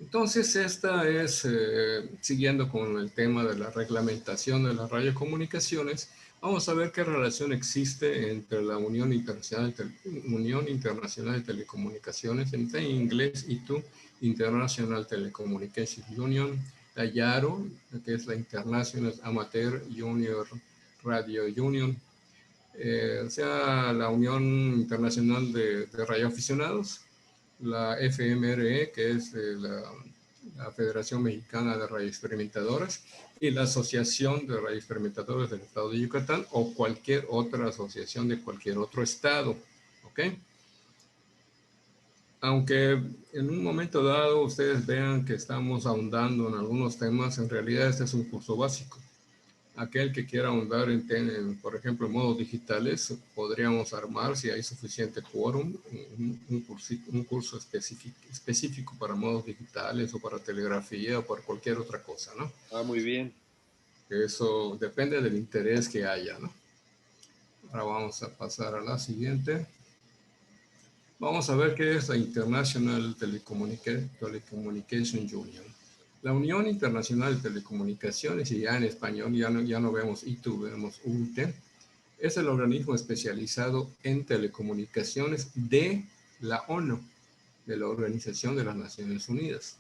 Entonces, esta es, siguiendo con el tema de la reglamentación de las radiocomunicaciones, vamos a ver qué relación existe entre la Unión Internacional de Telecomunicaciones, en inglés, ITU, International Telecommunications Union, la IARO, que es la International Amateur Junior Radio Union, o sea, la Unión Internacional de Radioaficionados, la FMRE, que es la Federación Mexicana de Radioexperimentadoras, y la Asociación de Radioexperimentadores del Estado de Yucatán, o cualquier otra asociación de cualquier otro estado. ¿Ok? Aunque en un momento dado ustedes vean que estamos ahondando en algunos temas, en realidad este es un curso básico. Aquel que quiera ahondar por ejemplo, en modos digitales, podríamos armar, si hay suficiente quórum, un curso específico para modos digitales o para telegrafía o para cualquier otra cosa, ¿no? Ah, muy bien. Eso depende del interés que haya, ¿no? Ahora vamos a pasar a la siguiente. Vamos a ver qué es la International Telecommunication Union. La Unión Internacional de Telecomunicaciones, y ya en español ya no vemos ITU, vemos UIT, es el organismo especializado en telecomunicaciones de la ONU, de la Organización de las Naciones Unidas.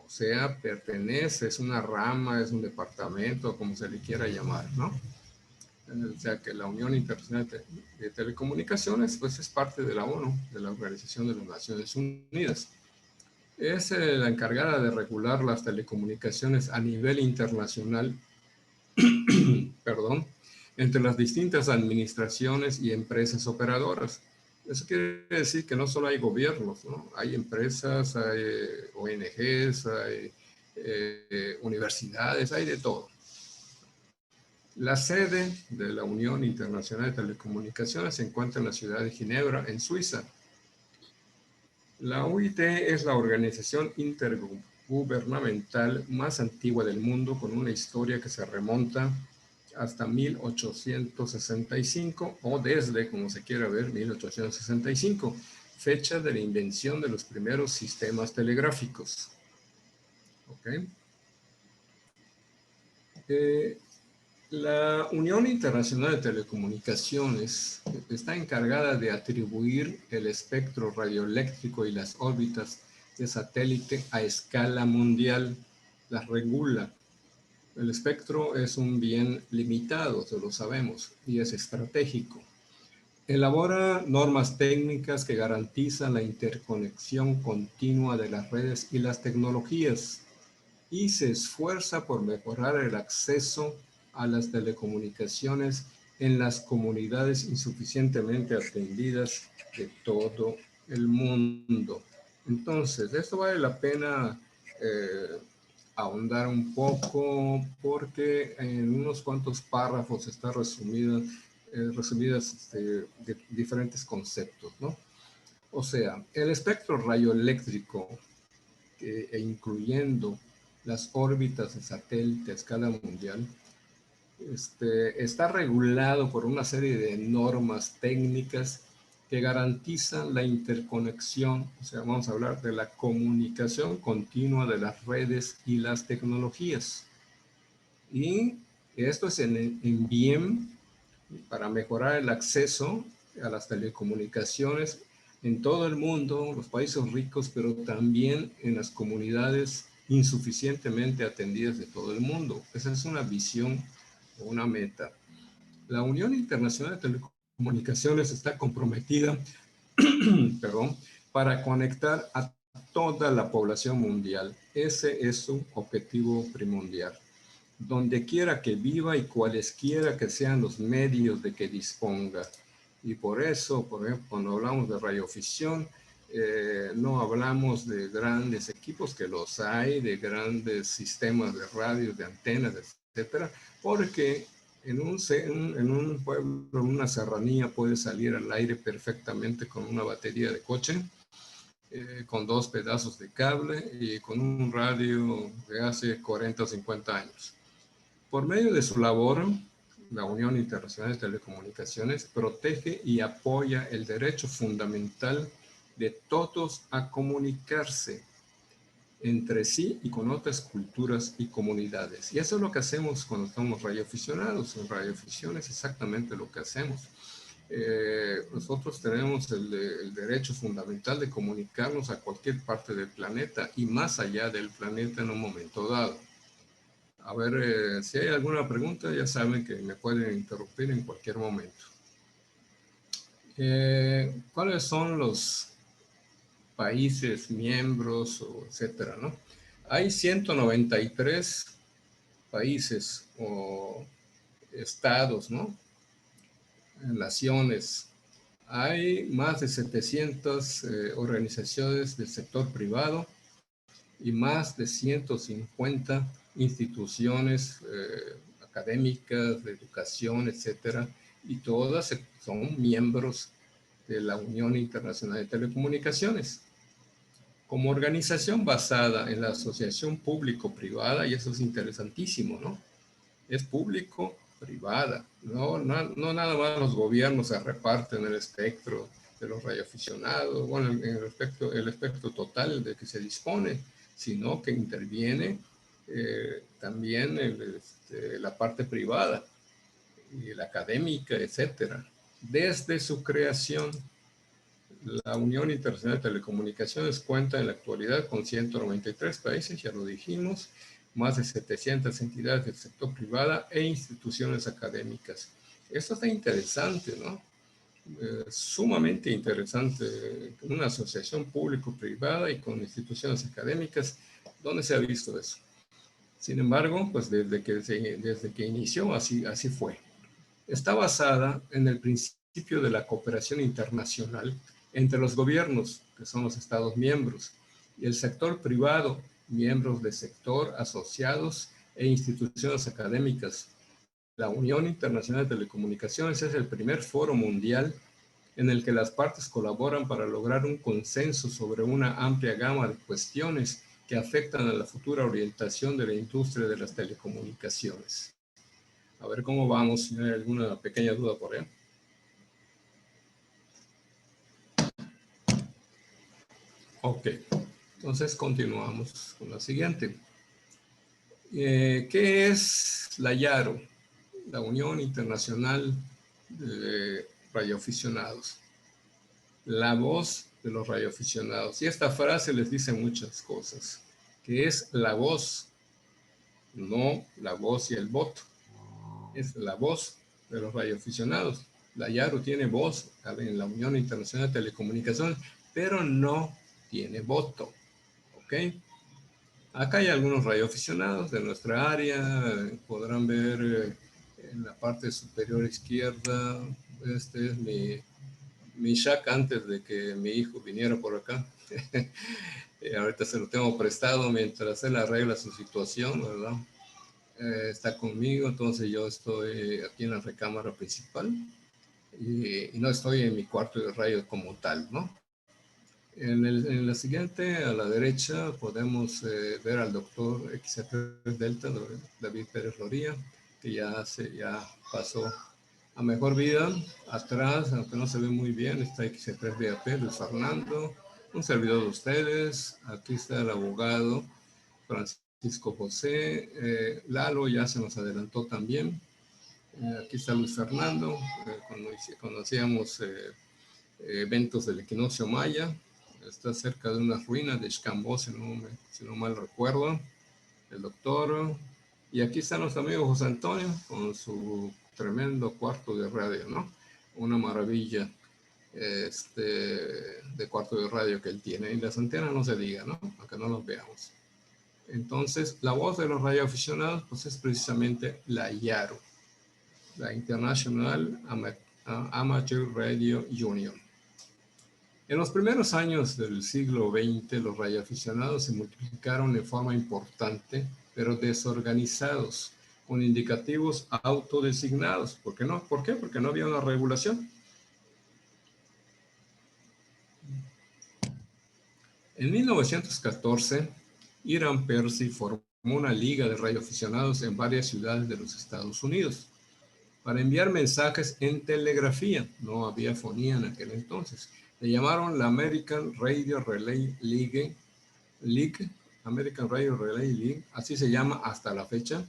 O sea, pertenece, es una rama, es un departamento, como se le quiera llamar, ¿no? O sea, que la Unión Internacional de Telecomunicaciones, pues es parte de la ONU, de la Organización de las Naciones Unidas. Es la encargada de regular las telecomunicaciones a nivel internacional, perdón, entre las distintas administraciones y empresas operadoras. Eso quiere decir que no solo hay gobiernos, ¿no? Hay empresas, hay ONGs, hay universidades, hay de todo. La sede de la Unión Internacional de Telecomunicaciones se encuentra en la ciudad de Ginebra, en Suiza. La UIT es la organización intergubernamental más antigua del mundo, con una historia que se remonta hasta 1865, o desde, como se quiera ver, 1865, fecha de la invención de los primeros sistemas telegráficos. ¿Ok? La Unión Internacional de Telecomunicaciones está encargada de atribuir el espectro radioeléctrico y las órbitas de satélite a escala mundial. Las regula. El espectro es un bien limitado, eso lo sabemos, y es estratégico. Elabora normas técnicas que garantizan la interconexión continua de las redes y las tecnologías, y se esfuerza por mejorar el acceso a las telecomunicaciones en las comunidades insuficientemente atendidas de todo el mundo. Entonces, esto vale la pena ahondar un poco, porque en unos cuantos párrafos está resumidas de diferentes conceptos, ¿no? O sea, el espectro radioeléctrico, incluyendo las órbitas de satélite a escala mundial, está regulado por una serie de normas técnicas que garantizan la interconexión, o sea, vamos a hablar de la comunicación continua de las redes y las tecnologías. Y esto es en bien para mejorar el acceso a las telecomunicaciones en todo el mundo, los países ricos, pero también en las comunidades insuficientemente atendidas de todo el mundo. Esa es una visión o una meta. La Unión Internacional de Telecomunicaciones está comprometida, perdón, para conectar a toda la población mundial. Ese es su objetivo primordial. Donde quiera que viva y cualesquiera que sean los medios de que disponga. Y por eso, por ejemplo, cuando hablamos de radiofisión, no hablamos de grandes equipos, que los hay, de grandes sistemas de radio, de antenas, etcétera, porque en un pueblo, en una serranía, puede salir al aire perfectamente con una batería de coche, con dos pedazos de cable y con un radio de hace 40 o 50 años. Por medio de su labor, la Unión Internacional de Telecomunicaciones protege y apoya el derecho fundamental de todos a comunicarse, entre sí y con otras culturas y comunidades. Y eso es lo que hacemos cuando estamos radioaficionados. En radioafición es exactamente lo que hacemos. Nosotros tenemos el derecho fundamental de comunicarnos a cualquier parte del planeta y más allá del planeta en un momento dado. A ver, si hay alguna pregunta, ya saben que me pueden interrumpir en cualquier momento. ¿Cuáles son los países miembros, etcétera, ¿no? Hay 193 países o estados, ¿no? Naciones. Hay más de 700 organizaciones del sector privado y más de 150 instituciones académicas, de educación, etcétera, y todas son miembros de la Unión Internacional de Telecomunicaciones. Como organización basada en la asociación público-privada, y eso es interesantísimo, ¿no? Es público-privada, no nada más los gobiernos se reparten el espectro de los radioaficionados, bueno, el espectro total de que se dispone, sino que interviene también la parte privada y la académica, etcétera. Desde su creación, la Unión Internacional de Telecomunicaciones cuenta en la actualidad con 193 países, ya lo dijimos, más de 700 entidades del sector privado e instituciones académicas. Esto está interesante, ¿no? Sumamente interesante, una asociación público-privada y con instituciones académicas. ¿Dónde se ha visto eso? Sin embargo, pues desde que inició, así fue. Está basada en el principio de la cooperación internacional entre los gobiernos, que son los Estados miembros, y el sector privado, miembros de sector, asociados e instituciones académicas. La Unión Internacional de Telecomunicaciones es el primer foro mundial en el que las partes colaboran para lograr un consenso sobre una amplia gama de cuestiones que afectan a la futura orientación de la industria de las telecomunicaciones. A ver cómo vamos, si hay alguna pequeña duda por ahí. Ok, entonces continuamos con la siguiente. ¿Qué es la IARO? La Unión Internacional de Radioaficionados. La voz de los radioaficionados. Y esta frase les dice muchas cosas. Que es la voz, no la voz y el voto. Es la voz de los radioaficionados. La IARO tiene voz en la Unión Internacional de Telecomunicaciones, pero no tiene voto. ¿Ok? Acá hay algunos radioaficionados de nuestra área. Podrán ver en la parte superior izquierda. Este es mi shack antes de que mi hijo viniera por acá. Ahorita se lo tengo prestado mientras él arregla su situación, ¿verdad? Está conmigo, entonces yo estoy aquí en la recámara principal y no estoy en mi cuarto de radio como tal, ¿no? En la siguiente, a la derecha, podemos ver al doctor XC3 Delta, David Pérez Loría, que ya pasó a mejor vida. Atrás, aunque no se ve muy bien, está XC3 DAP, Luis Fernando, un servidor de ustedes. Aquí está el abogado Francisco José. Lalo ya se nos adelantó también. Aquí está Luis Fernando, cuando hacíamos eventos del equinoccio maya. Está cerca de unas ruinas de Xcambó, si no mal recuerdo, el doctor. Y aquí está nuestro amigo José Antonio con su tremendo cuarto de radio, ¿no? Una maravilla de cuarto de radio que él tiene. Y las antenas no se diga, ¿no? Aunque no los veamos. Entonces, la voz de los radioaficionados pues es precisamente la IARO, la International Amateur Radio Union. En los primeros años del siglo XX, los radioaficionados se multiplicaron de forma importante, pero desorganizados, con indicativos autodesignados. ¿Por qué no? ¿Por qué? Porque no había una regulación. En 1914, Hiram Percy formó una liga de radioaficionados en varias ciudades de los Estados Unidos para enviar mensajes en telegrafía. No había fonía en aquel entonces. Le llamaron la American Radio Relay League American Radio Relay League, así se llama hasta la fecha,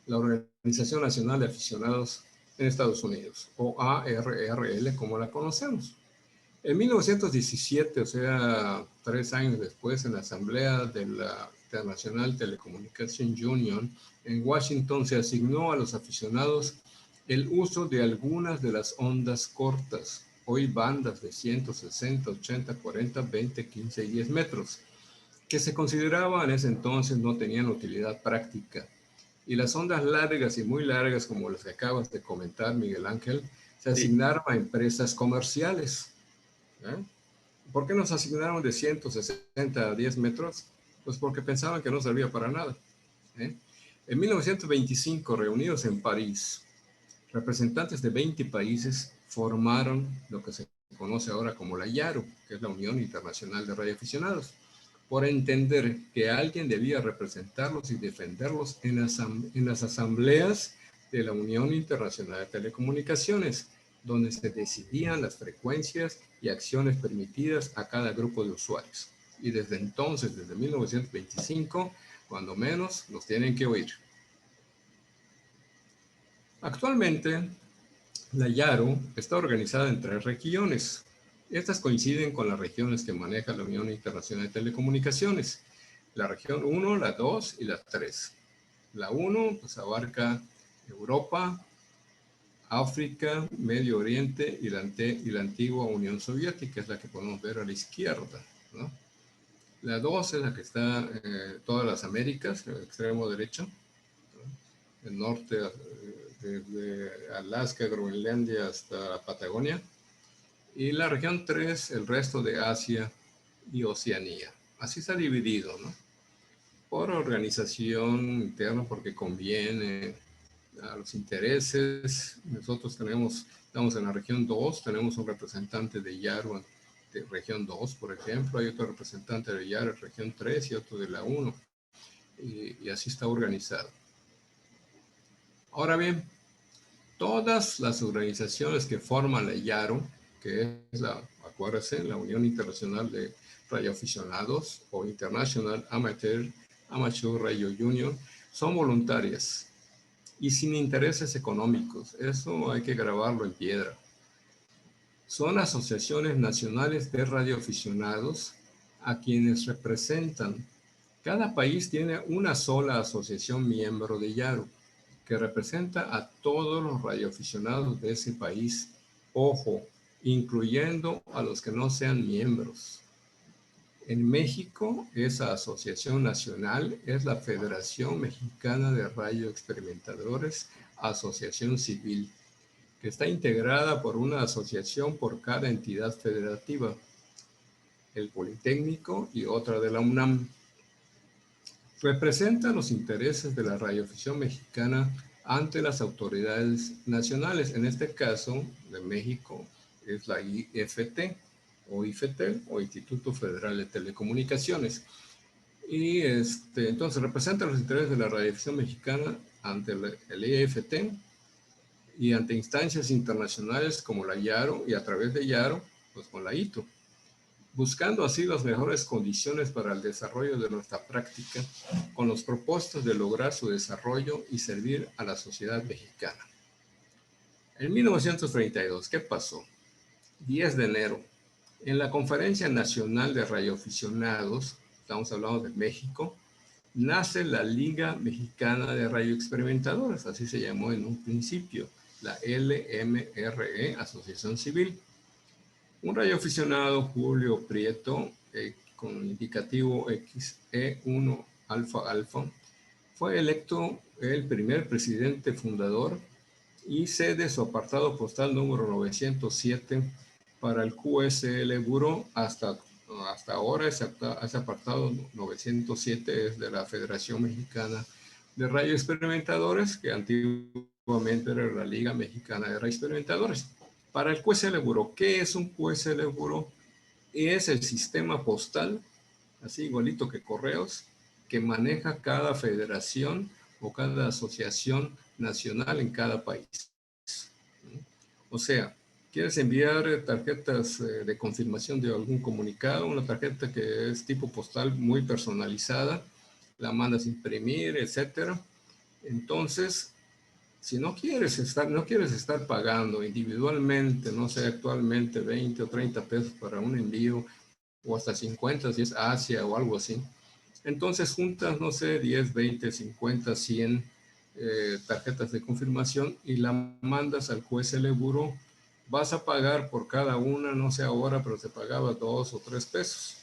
la Organización Nacional de Aficionados en Estados Unidos, o ARRL como la conocemos. En 1917, o sea, 3 años después, en la Asamblea de la International Telecommunication Union en Washington, se asignó a los aficionados el uso de algunas de las ondas cortas, hoy bandas de 160, 80, 40, 20, 15 y 10 metros, que se consideraban en ese entonces no tenían utilidad práctica. Y las ondas largas y muy largas, como las que acabas de comentar, Miguel Ángel, se Sí. asignaron a empresas comerciales. ¿Eh? ¿Por qué nos asignaron de 160 a 10 metros? Pues porque pensaban que no servía para nada. ¿Eh? En 1925, reunidos en París, representantes de 20 países formaron lo que se conoce ahora como la IARU, que es la Unión Internacional de Radioaficionados, por entender que alguien debía representarlos y defenderlos en las asambleas de la Unión Internacional de Telecomunicaciones, donde se decidían las frecuencias y acciones permitidas a cada grupo de usuarios. Y desde entonces, desde 1925, cuando menos, nos tienen que oír. Actualmente, la IARU está organizada en 3 regiones. Estas coinciden con las regiones que maneja la Unión Internacional de Telecomunicaciones. La región 1, la 2 y la 3. La 1 pues, abarca Europa, África, Medio Oriente y la antigua Unión Soviética, es la que podemos ver a la izquierda, ¿no? La 2 es la que está en todas las Américas, el extremo derecho, ¿no? El norte, desde Alaska, Groenlandia hasta la Patagonia. Y la región 3, el resto de Asia y Oceanía. Así está dividido, ¿no? Por organización interna, porque conviene a los intereses. Nosotros estamos en la región 2, tenemos un representante de IARU de región 2, por ejemplo, hay otro representante de IARU de región 3 y otro de la 1, y así está organizado. Ahora bien, todas las organizaciones que forman la IARU, que es acuérdense, la Unión Internacional de Radioaficionados o International Amateur Radio Union, son voluntarias y sin intereses económicos. Eso hay que grabarlo en piedra. Son asociaciones nacionales de radioaficionados a quienes representan. Cada país tiene una sola asociación miembro de IARU que representa a todos los radioaficionados de ese país, ojo, incluyendo a los que no sean miembros. En México, esa asociación nacional es la Federación Mexicana de Radioexperimentadores, Asociación Civil, que está integrada por una asociación por cada entidad federativa, el Politécnico y otra de la UNAM. Representa los intereses de la radioafición mexicana ante las autoridades nacionales. En este caso, de México, es la IFT, o IFETEL, o Instituto Federal de Telecomunicaciones. Y entonces representa los intereses de la radioafición mexicana ante el IFT y ante instancias internacionales como la IARO, y a través de IARO, pues con la ITO, buscando así las mejores condiciones para el desarrollo de nuestra práctica, con los propósitos de lograr su desarrollo y servir a la sociedad mexicana. En 1932, ¿qué pasó? 10 de enero, en la Conferencia Nacional de Radioaficionados, estamos hablando de México, nace la Liga Mexicana de Radioexperimentadores, así se llamó en un principio, la LMRE, Asociación Civil. Un radioaficionado, Julio Prieto, con indicativo XE1 alfa alfa, fue electo el primer presidente fundador y cede su apartado postal número 907 para el QSL Bureau. Hasta ahora ese apartado 907 es de la Federación Mexicana de Radioexperimentadores, que antiguamente era la Liga Mexicana de Radioexperimentadores. Para el QSL Bureau, ¿qué es un QSL Bureau? Es el sistema postal, así igualito que correos, que maneja cada federación o cada asociación nacional en cada país. O sea, ¿Quieres enviar tarjetas de confirmación de algún comunicado? Una tarjeta que es tipo postal muy personalizada, la mandas a imprimir, etcétera. Entonces, si no quieres estar pagando individualmente, no sé, actualmente 20 o 30 pesos para un envío, o hasta 50 si es Asia o algo así, entonces juntas, no sé, 10, 20, 50, 100 tarjetas de confirmación y la mandas al QSL Bureau. Vas a pagar por cada una, no sé ahora, pero se pagaba 2 o 3 pesos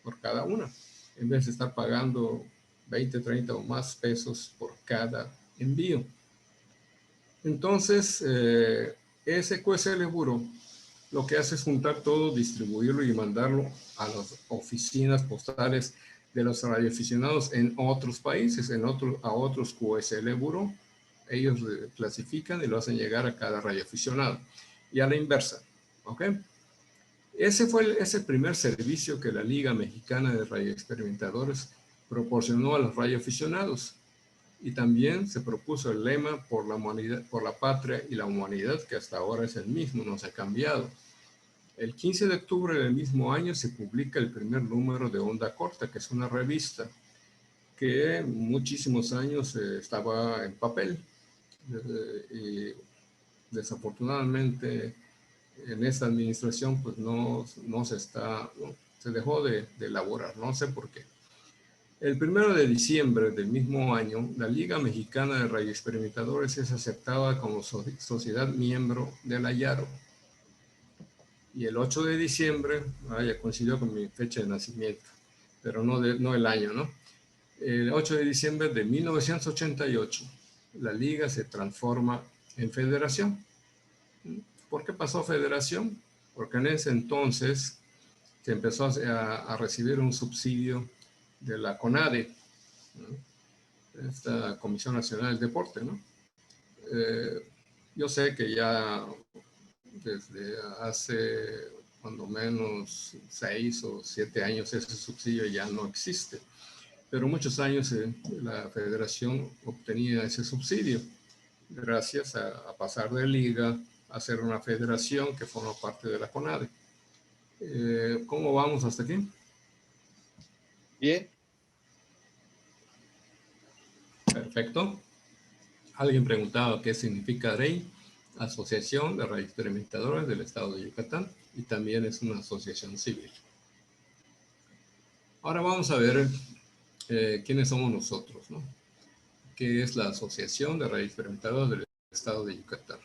por cada una, en vez de estar pagando 20, 30 o más pesos por cada envío. Entonces, ese QSL Bureau lo que hace es juntar todo, distribuirlo y mandarlo a las oficinas postales de los radioaficionados en otros países, a otros QSL Bureau. Ellos clasifican y lo hacen llegar a cada radioaficionado. Y a la inversa, ¿ok? Ese fue el primer servicio que la Liga Mexicana de Radioexperimentadores proporcionó a los radioaficionados. Y también se propuso el lema por la humanidad, por la patria y la humanidad, que hasta ahora es el mismo, no se ha cambiado. El 15 de octubre del mismo año se publica el primer número de Onda Corta, que es una revista que muchísimos años estaba en papel. Y desafortunadamente en esta administración pues no se dejó de elaborar, no sé por qué. El 1 de diciembre del mismo año, la Liga Mexicana de Radioexperimentadores es aceptada como sociedad miembro de la YARO. Y el 8 de diciembre, ya coincidió con mi fecha de nacimiento, pero no el año, ¿no? El 8 de diciembre de 1988, la liga se transforma en federación. ¿Por qué pasó federación? Porque en ese entonces se empezó a recibir un subsidio de la CONADE, ¿no? Esta Comisión Nacional del Deporte, ¿no? Yo sé que ya desde hace cuando menos 6 o 7 años ese subsidio ya no existe, pero muchos años la federación obtenía ese subsidio gracias a pasar de liga a ser una federación que forma parte de la CONADE. ¿Cómo vamos hasta aquí? Bien. Perfecto. Alguien preguntaba qué significa AREI, Asociación de Radioexperimentadores del Estado de Yucatán, y también es una asociación civil. Ahora vamos a ver quiénes somos nosotros, ¿no? ¿Qué es la Asociación de Radioexperimentadores del Estado de Yucatán?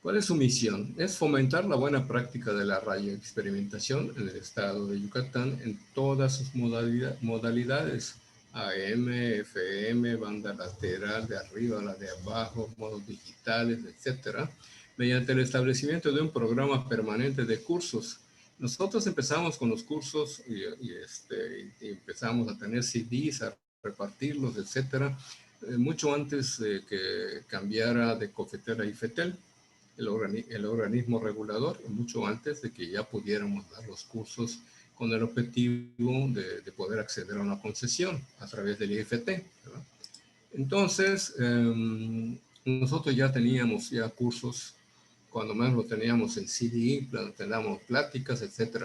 ¿Cuál es su misión? Es fomentar la buena práctica de la radioexperimentación en el Estado de Yucatán en todas sus modalidades, AM, FM, banda lateral, de arriba, la de abajo, modos digitales, etcétera, mediante el establecimiento de un programa permanente de cursos. Nosotros empezamos con los cursos y empezamos a tener CDs, a repartirlos, etcétera, mucho antes de que cambiara de Cofetera y FETEL, el organismo regulador, mucho antes de que ya pudiéramos dar los cursos con el objetivo de poder acceder a una concesión a través del IFT, ¿verdad? Entonces, nosotros ya teníamos ya cursos, cuando menos lo teníamos en CD, teníamos pláticas, etc.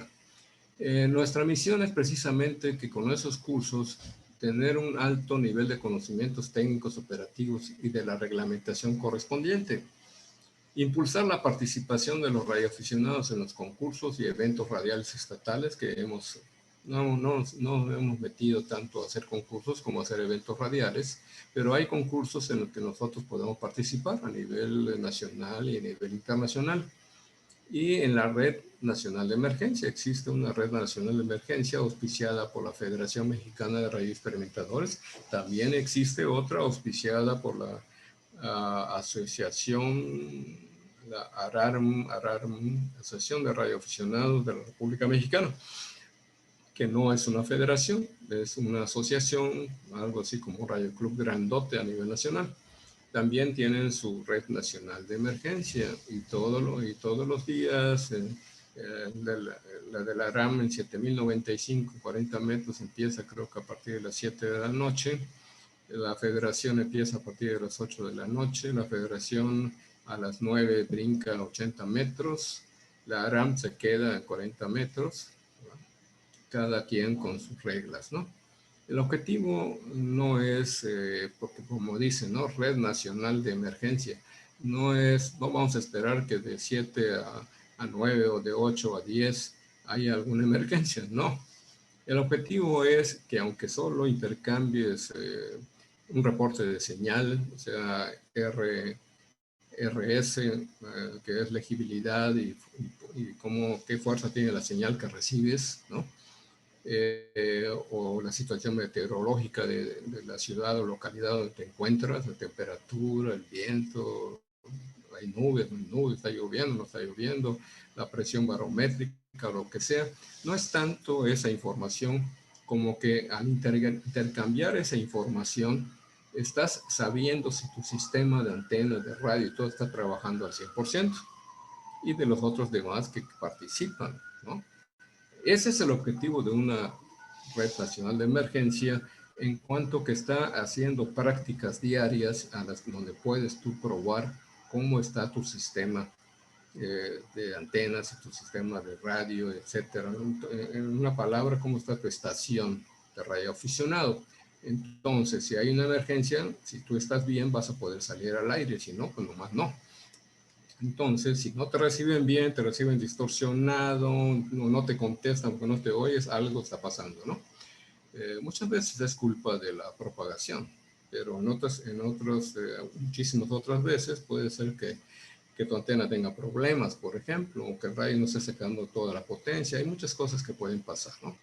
Nuestra misión es precisamente que con esos cursos tener un alto nivel de conocimientos técnicos operativos y de la reglamentación correspondiente. Impulsar la participación de los radioaficionados en los concursos y eventos radiales estatales que no hemos metido tanto a hacer concursos como a hacer eventos radiales, pero hay concursos en los que nosotros podemos participar a nivel nacional y a nivel internacional. Y en la Red Nacional de Emergencia, existe una Red Nacional de Emergencia auspiciada por la Federación Mexicana de Radioexperimentadores. También existe otra auspiciada por la asociación, la ARARM, Asociación de Radioaficionados de la República Mexicana, que no es una federación, es una asociación, algo así como un radio club grandote a nivel nacional. También tienen su red nacional de emergencia y todos los días la de la RAM en 7095, 40 metros, empieza creo que a partir de las 7 de la noche. La federación empieza a partir de las 8 de la noche. La federación a las 9 brinca 80 metros, la RAM se queda en 40 metros, cada quien con sus reglas, ¿no? El objetivo no es, porque como dicen, ¿no? Red Nacional de Emergencia. No vamos a esperar que de 7 a 9 o de 8 a 10 haya alguna emergencia, no. El objetivo es que aunque solo intercambies un reporte de señal, o sea, RS, que es legibilidad y qué fuerza tiene la señal que recibes, ¿no? O la situación meteorológica de la ciudad o localidad donde te encuentras, la temperatura, el viento, hay nubes, no hay nubes, está lloviendo, no está lloviendo, la presión barométrica, lo que sea. No es tanto esa información como que al intercambiar esa información, estás sabiendo si tu sistema de antenas, de radio y todo está trabajando al 100% y de los otros demás que participan, ¿no? Ese es el objetivo de una red nacional de emergencia, en cuanto que está haciendo prácticas diarias donde puedes tú probar cómo está tu sistema de antenas, tu sistema de radio, etcétera. En una palabra, cómo está tu estación de radioaficionado. Entonces, si hay una emergencia, si tú estás bien, vas a poder salir al aire, si no, pues nomás no. Entonces, si no te reciben bien, te reciben distorsionado, no te contestan porque no te oyes, algo está pasando, ¿no? Muchas veces es culpa de la propagación, pero muchísimas otras veces puede ser que tu antena tenga problemas, por ejemplo, o que el radio no esté sacando toda la potencia. Hay muchas cosas que pueden pasar, ¿no?